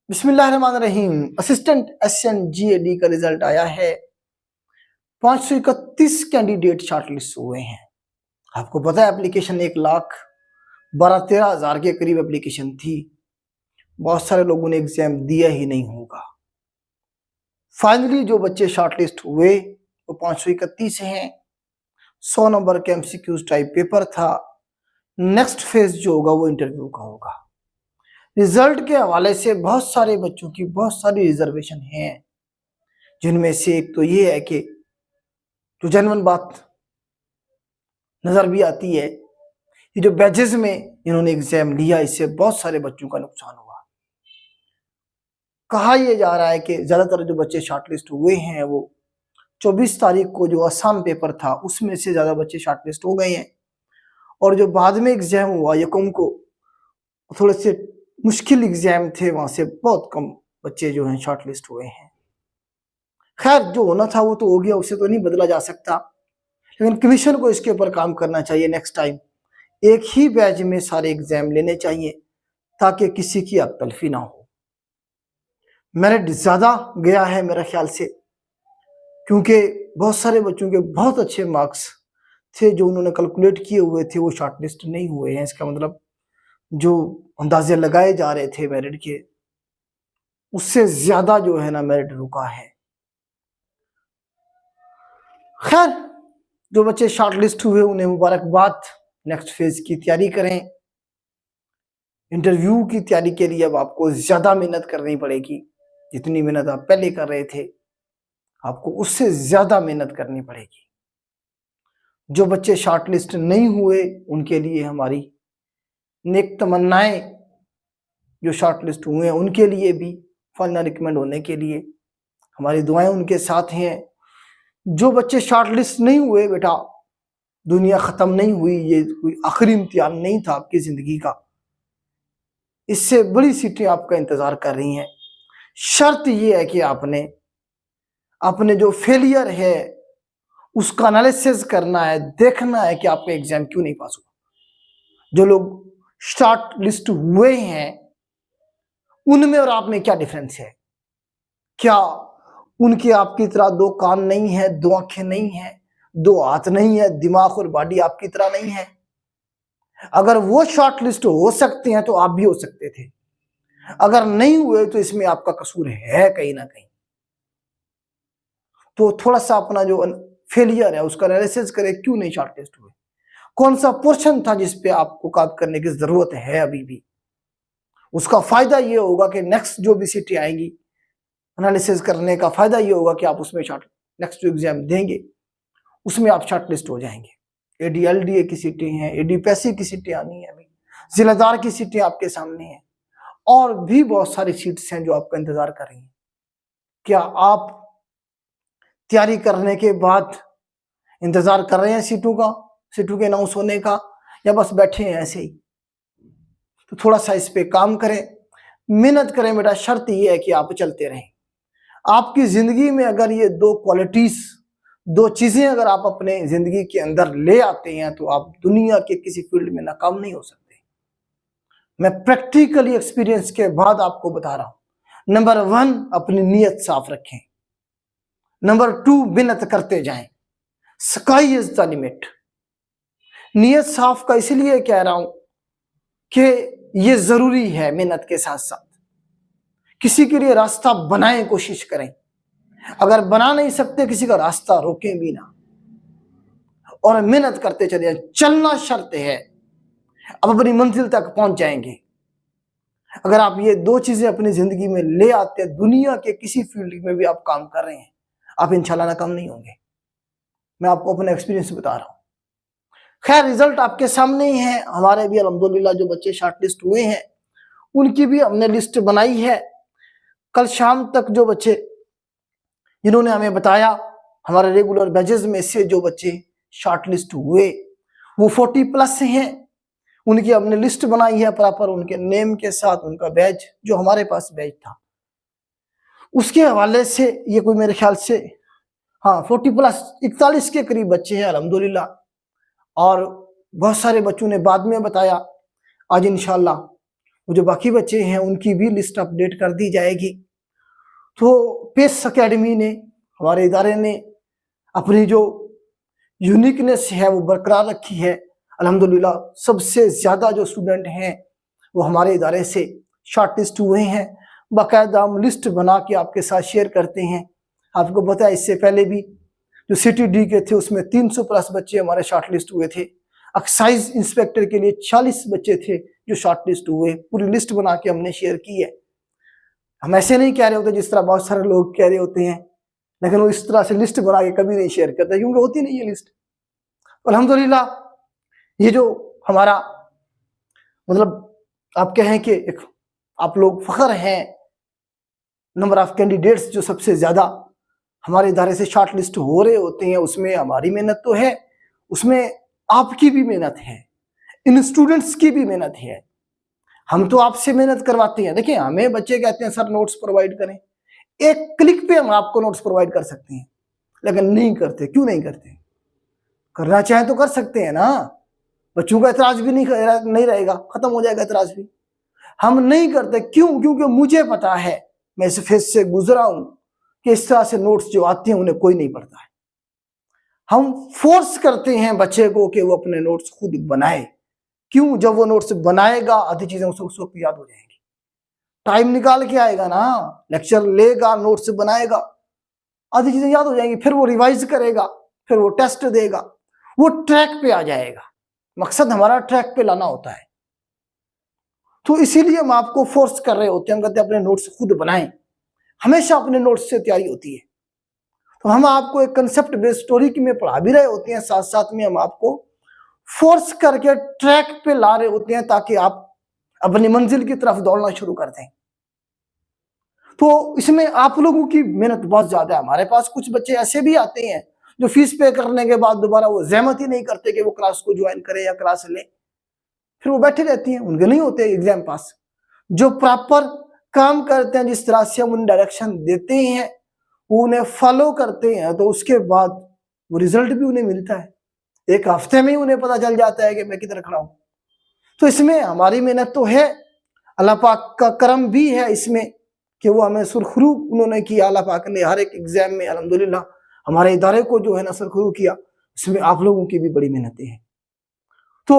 बिस्मिल्लाहिर्रहमानिर्रहीम। Assistant SN GAD का result आया है। 531 कैंडिडेट शॉर्टलिस्ट हुए हैं। आपको पता है एप्लीकेशन 1,12,13,000 के करीब एप्लीकेशन थी। बहुत सारे लोगों ने एग्जाम दिया ही नहीं होगा। फाइनली जो बच्चे शॉर्टलिस्ट हुए वो 531 हैं। 100 नंबर के एमसीक्यूज टाइप पेपर था। नेक्स्ट फेज जो होगा वो इंटरव्यू का होगा। रिजल्ट के हवाले से बहुत सारे बच्चों की बहुत सारी रिजर्वेशन हैं, जिनमें से एक तो ये है कि जो जेन्युइन बात नजर भी आती है, ये जो बैचेस में इन्होंने एग्जाम लिया इससे बहुत सारे बच्चों का नुकसान हुआ। कहा यह जा रहा है कि ज्यादातर जो बच्चे शॉर्टलिस्ट हुए हैं वो 24 तारीख को जो आसान पेपर था उसमें से ज्यादा बच्चे शॉर्टलिस्ट हो गए हैं, और जो बाद में एग्जाम हुआ यकम को थोड़े से मुश्किल एग्जाम थे, वहां से बहुत कम बच्चे जो हैं शॉर्टलिस्ट हुए हैं। खैर जो होना था वो तो हो गया, उसे तो नहीं बदला जा सकता, लेकिन कमीशन को इसके ऊपर काम करना चाहिए। नेक्स्ट टाइम एक ही बैच में सारे एग्जाम लेने चाहिए ताकि किसी की अकतलफी ना हो। मेरिट ज्यादा गया है मेरे ख्याल से, क्योंकि बहुत सारे बच्चों के बहुत अच्छे मार्क्स थे जो उन्होंने कैलकुलेट किए हुए थे, वो शॉर्टलिस्ट नहीं हुए हैं। इसका मतलब जो अंदाजे लगाए जा रहे थे मेरिट के, उससे ज्यादा जो है ना मेरिट रुका है। खैर जो बच्चे शॉर्टलिस्ट हुए उन्हें मुबारकबाद। नेक्स्ट फेज की तैयारी करें। इंटरव्यू की तैयारी के लिए अब आपको ज्यादा मेहनत करनी पड़ेगी। जितनी मेहनत आप पहले कर रहे थे आपको उससे ज्यादा मेहनत करनी पड़ेगी। जो बच्चे शॉर्टलिस्ट नहीं हुए उनके लिए हमारी नेक तमन्नाएं, जो शॉर्टलिस्ट हुए हैं उनके लिए भी फाइनल रिकमेंड होने के लिए हमारी दुआएं उनके साथ हैं। जो बच्चे शॉर्टलिस्ट नहीं हुए, बेटा दुनिया खत्म नहीं हुई, ये कोई आखिरी इम्तिहान नहीं था आपकी जिंदगी का। इससे बड़ी सीटें आपका इंतजार कर रही हैं। शर्त ये है कि आपने अपने जो फेलियर है उसका एनालिसिस करना है, देखना है कि आपका एग्जाम क्यों नहीं पास हुआ। जो लोग शॉर्ट लिस्ट हुए हैं उनमें और आप में क्या डिफरेंस है? क्या उनके आपकी तरह दो कान नहीं है, दो आंखें नहीं है, दो हाथ नहीं है, दिमाग और बॉडी आपकी तरह नहीं है? अगर वो शॉर्ट लिस्ट हो सकते हैं तो आप भी हो सकते थे। अगर नहीं हुए तो इसमें आपका कसूर है कहीं ना कहीं। तो थोड़ा सा अपना जो फेलियर है उसका एनालिसिस करें, क्यों नहीं शॉर्टलिस्ट हुए, कौन सा पोर्शन था जिस पे आपको काम करने की जरूरत है अभी भी। उसका फायदा ये होगा कि नेक्स्ट जो भी सीटें आएंगी, एनालिसिस करने का फायदा ये होगा कि आप उसमें नेक्स्ट जो एग्जाम देंगे उसमें आप शॉर्टलिस्ट हो जाएंगे। एडीएलडीए की सीटें हैं, एडीपीएससी की सीटें आनी है, अभी जिलादार की सीटें आपके सामने हैं, और भी बहुत सारी सीट्स हैं जो आपका इंतजार कर रही हैं। क्या आप तैयारी करने के बाद इंतजार कर रहे हैं सीटों के अनाउंस होने का, या बस बैठे हैं ऐसे ही? तो थोड़ा सा इस पे काम करें, मेहनत करें बेटा। शर्त ये है कि आप चलते रहें। आपकी जिंदगी में अगर ये दो क्वालिटीज, दो चीजें अगर आप अपने जिंदगी के अंदर ले आते हैं तो आप दुनिया के किसी फील्ड में नाकाम नहीं हो सकते। मैं प्रैक्टिकली एक्सपीरियंस के बाद आपको बता रहा हूं। नंबर 1, अपनी नीयत साफ रखें। नंबर 2, मेहनत करते जाएं। Sky is the limit. नीयत साफ का इसलिए कह रहा हूं कि ये जरूरी है। मेहनत के साथ साथ किसी के लिए रास्ता बनाएं, कोशिश करें। अगर बना नहीं सकते किसी का रास्ता रोकें भी ना, और मेहनत करते चले। चलना शर्त है, अब अपनी मंजिल तक पहुंच जाएंगे। अगर आप ये दो चीजें अपनी जिंदगी में ले आते हैं, दुनिया के किसी फील्ड में भी आप काम कर रहे हैं, आप इंशाल्लाह नाकाम नहीं होंगे। मैं आपको अपना एक्सपीरियंस बता रहा हूं। खैर रिजल्ट आपके सामने ही है। हमारे भी अल्हम्दुलिल्लाह जो बच्चे शॉर्टलिस्ट हुए हैं उनकी भी हमने लिस्ट बनाई है। कल शाम तक जो बच्चे जिन्होंने हमें बताया, हमारे रेगुलर बैचेस में से जो बच्चे शॉर्टलिस्ट हुए वो 40+ हैं। उनकी हमने लिस्ट बनाई है प्रॉपर, उनके नेम के साथ, उनका बैच जो हमारे पास बैच था उसके हवाले से। ये कोई मेरे ख्याल से 40+, 41 के करीब बच्चे हैं अल्हम्दुलिल्लाह। और बहुत सारे बच्चों ने बाद में बताया। आज इंशाल्लाह वो जो बाकी बच्चे हैं उनकी भी लिस्ट अपडेट कर दी जाएगी। तो पेस अकेडमी ने, हमारे इदारे ने अपनी जो यूनिकनेस है वो बरकरार रखी है। अल्हम्दुलिल्लाह सबसे ज्यादा जो स्टूडेंट हैं वो हमारे इदारे से शॉर्टलिस्ट हुए हैं। बाकायदा हम लिस्ट बना के आपके साथ शेयर करते हैं। आपको पता है इससे पहले भी जो CTD के थे उसमें 300 प्लस बच्चे हमारे शॉर्टलिस्ट हुए थे। एक्साइज इंस्पेक्टर के लिए 40 बच्चे थे जो शॉर्टलिस्ट हुए। पूरी लिस्ट बना के हमने शेयर की है। हम ऐसे नहीं कह रहे होते जिस तरह बहुत सारे लोग कह रहे होते हैं, लेकिन वो इस तरह से लिस्ट बना के कभी नहीं शेयर करते क्योंकि होती नहीं है लिस्ट। अल्हम्दुलिल्लाह ये जो हमारा मतलब आप कहें कि एक आप लोग फख्र हैं, नंबर ऑफ कैंडिडेट्स जो सबसे ज्यादा हमारे इदारे से शॉर्ट लिस्ट हो रहे होते हैं, उसमें हमारी मेहनत तो है, उसमें आपकी भी मेहनत है, इन स्टूडेंट्स की भी मेहनत है। हम तो आपसे मेहनत करवाते हैं। देखिए हमें बच्चे कहते हैं सर नोट्स प्रोवाइड करें, एक क्लिक पे हम आपको नोट्स प्रोवाइड कर सकते हैं, लेकिन नहीं करते। क्यों नहीं करते? करना चाहें तो कर सकते हैं ना, बच्चों का एतराज भी नहीं रहेगा, खत्म हो जाएगा एतराज भी। हम नहीं करते क्यों? क्योंकि मुझे पता है, मैं इस फेज से गुजरा हूं कि इस तरह से नोट्स जो आते हैं उन्हें कोई नहीं पढ़ता है। हम फोर्स करते हैं बच्चे को कि वो अपने नोट्स खुद बनाए। क्यों? जब वो नोट्स बनाएगा आधी चीजें उसको याद हो जाएंगी। टाइम निकाल के आएगा ना, लेक्चर लेगा, नोट्स बनाएगा, आधी चीजें याद हो जाएंगी। फिर वो रिवाइज करेगा, फिर वो टेस्ट देगा, वो ट्रैक पे आ जाएगा। मकसद हमारा ट्रैक पे लाना होता है। तो इसीलिए हम आपको फोर्स कर रहे होते हैं, हम कहते हैं अपने नोट्स खुद बनाएं। हमेशा अपने नोट्स से तैयारी होती है। तो हम आपको एक कंसेप्ट बेस्ड स्टोरी की में पढ़ा भी रहे होते हैं, साथ साथ में हम आपको फोर्स करके ट्रैक पे ला रहे होते हैं ताकि आप अपनी मंजिल की तरफ दौड़ना शुरू कर दें। तो इसमें आप लोगों की मेहनत बहुत ज्यादा है। हमारे पास कुछ बच्चे ऐसे भी आते हैं जो फीस पे करने के बाद दोबारा वो जहमत ही नहीं करते कि वो क्लास को ज्वाइन करें या क्लास लें, फिर वो बैठे रहती हैं, उनके नहीं होते एग्जाम पास। जो प्रॉपर काम करते हैं, जिस तरह से हम उन्हें डायरेक्शन देते हैं, उन्हें फॉलो करते हैं, तो उसके बाद वो रिजल्ट भी उन्हें मिलता है। एक हफ्ते में ही उन्हें पता चल जाता है कि मैं किधर खड़ा हूं। तो इसमें हमारी मेहनत तो है, अल्लाह पाक का करम भी है इसमें कि वो हमें सुरखरू उन्होंने किया। अल्लाह पाक ने हर एक एग्जाम में अल्हम्दुलिल्लाह हमारे इदारे को जो है ना सुरखरू किया। इसमें आप लोगों की भी बड़ी मेहनतें हैं। तो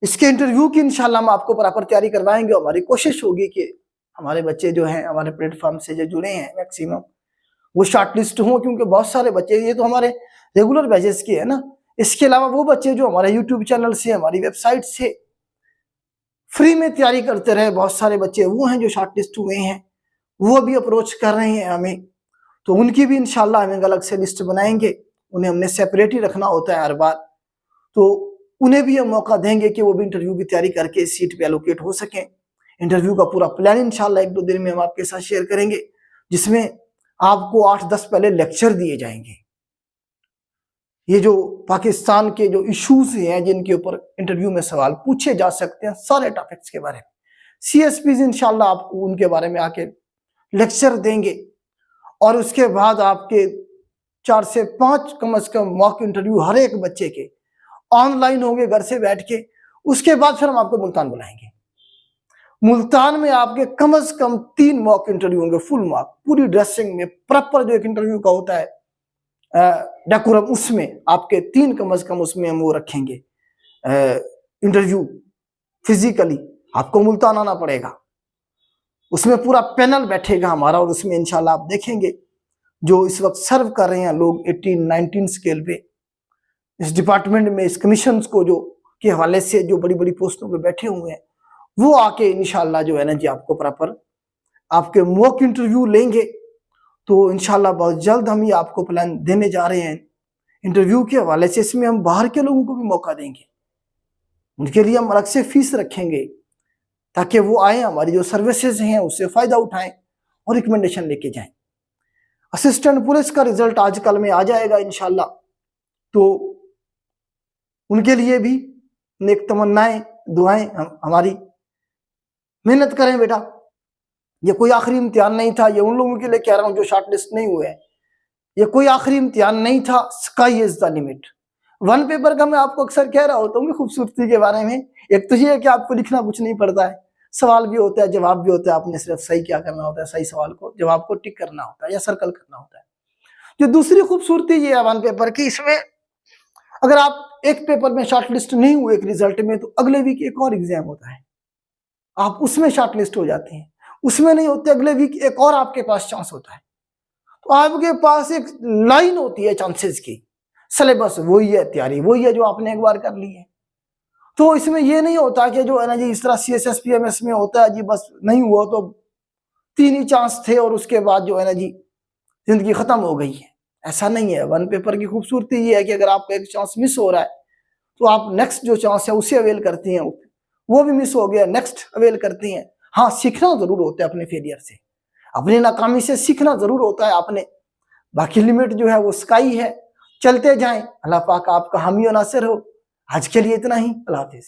इसके इंटरव्यू की इंशाल्लाह हम आपको प्रॉपर तैयारी करवाएंगे। हमारी कोशिश होगी कि हमारे बच्चे जो हैं हमारे प्लेटफॉर्म से जो जुड़े हैं मैक्सिमम वो शॉर्टलिस्ट हों, क्योंकि बहुत सारे बच्चे, ये तो हमारे रेगुलर बैचेस के है ना, इसके अलावा वो बच्चे जो हमारे यूट्यूब चैनल से, हमारी वेबसाइट से फ्री में तैयारी करते रहे, बहुत सारे बच्चे वो हैं जो शॉर्टलिस्ट हुए हैं, वो भी अप्रोच कर रहे हैं हमें। तो उनकी भी इंशाल्लाह हम अलग से लिस्ट बनाएंगे। उन्हें हमने सेपरेट ही रखना होता है हर बार, तो उन्हें भी हम मौका देंगे कि वो भी इंटरव्यू की तैयारी करके सीट पे एलोकेट हो सकें। इंटरव्यू का पूरा प्लान इंशाल्लाह 1-2 दिन में हम आपके साथ शेयर करेंगे, जिसमें आपको 8-10 पहले लेक्चर दिए जाएंगे। ये जो पाकिस्तान के जो इश्यूज हैं जिनके ऊपर इंटरव्यू में सवाल पूछे जा सकते हैं, सारे टॉपिक्स के बारे में CSPs इंशाल्लाह आपको उनके बारे में आके लेक्चर देंगे। और उसके बाद आपके 4 से 5 कम से कम मॉक इंटरव्यू हर एक बच्चे के ऑनलाइन होंगे घर से बैठ के। उसके बाद फिर हम आपको मुल्तान बुलाएंगे। मुल्तान में आपके कम से कम 3 मॉक इंटरव्यू होंगे, फुल मॉक, पूरी ड्रेसिंग में प्रॉपर जो एक इंटरव्यू का होता है डेकोरम, उसमें आपके 3 कम से कम उसमें हम वो रखेंगे इंटरव्यू। फिजिकली आपको मुल्तान आना पड़ेगा, उसमें पूरा पैनल बैठेगा हमारा, और उसमें इंशाल्लाह आप देखेंगे जो इस वक्त सर्व कर रहे हैं लोग 18-19 स्केल पे इस डिपार्टमेंट में, इस कमीशन को जो के हवाले से जो बड़ी बड़ी पोस्टों पे बैठे हुए हैं, वो आके इंशाल्लाह जो है ना जी आपको प्रॉपर आपके मॉक इंटरव्यू लेंगे। तो इंशाल्लाह बहुत जल्द हम ये आपको प्लान देने जा रहे हैं इंटरव्यू के हवाले से। इसमें हम बाहर के लोगों को भी मौका देंगे, उनके लिए हम अलग से फीस रखेंगे ताकि वो आए, हमारी जो सर्विसेज हैं उससे फायदा उठाएं और रिकमेंडेशन लेके जाएं। असिस्टेंट पुलिस का रिजल्ट आजकल में आ जाएगा इंशाल्लाह, तो उनके लिए भी नेक तमन्नाएं, दुआएं हमारी। मेहनत करें बेटा, ये कोई आखिरी इम्तिहान नहीं था। ये उन लोगों के लिए कह रहा हूं जो शॉर्टलिस्ट नहीं हुए हैं, ये कोई आखिरी इम्तिहान नहीं था। Sky is the limit. One paper का मैं आपको अक्सर कह रहा होता हूँ खूबसूरती के बारे में एक तो ये है कि आपको लिखना कुछ नहीं पड़ता है, सवाल भी होता है, जवाब भी होता है, आपने सिर्फ सही क्या करना होता है, सही सवाल को, जवाब को टिक करना होता है या सर्कल करना होता है। जो दूसरी खूबसूरती ये है वन पेपर की, इसमें अगर आप एक पेपर में शॉर्टलिस्ट नहीं हुए एक रिजल्ट में, तो अगले वीक एक और एग्जाम होता है, आप उसमें शॉर्टलिस्ट हो जाते हैं। उसमें नहीं होते, अगले वीक एक और आपके पास चांस होता है। तो आपके पास एक लाइन होती है चांसेस की, सिलेबस वही है, तैयारी वही है जो आपने एक बार कर ली है। तो इसमें ये नहीं होता कि जो है ना जी इस तरह CSS PMS में होता है जी, बस नहीं हुआ तो 3 ही चांस थे और उसके बाद जो है ना जी जिंदगी खत्म हो गई है, ऐसा नहीं है। वन पेपर की खूबसूरती ये है कि अगर आपका एक चांस मिस हो रहा है तो आप नेक्स्ट जो चांस है उसे अवेल करती हैं, वो भी मिस हो गया, नेक्स्ट अवेल करती हैं। हाँ, सीखना जरूर होता है अपने फेलियर से, अपनी नाकामी से सीखना जरूर होता है आपने। बाकी लिमिट जो है वो स्काई है, चलते जाएं, अल्लाह पाक आपका हामी और नासिर हो। आज के लिए इतना ही, अल्लाह हाफिज।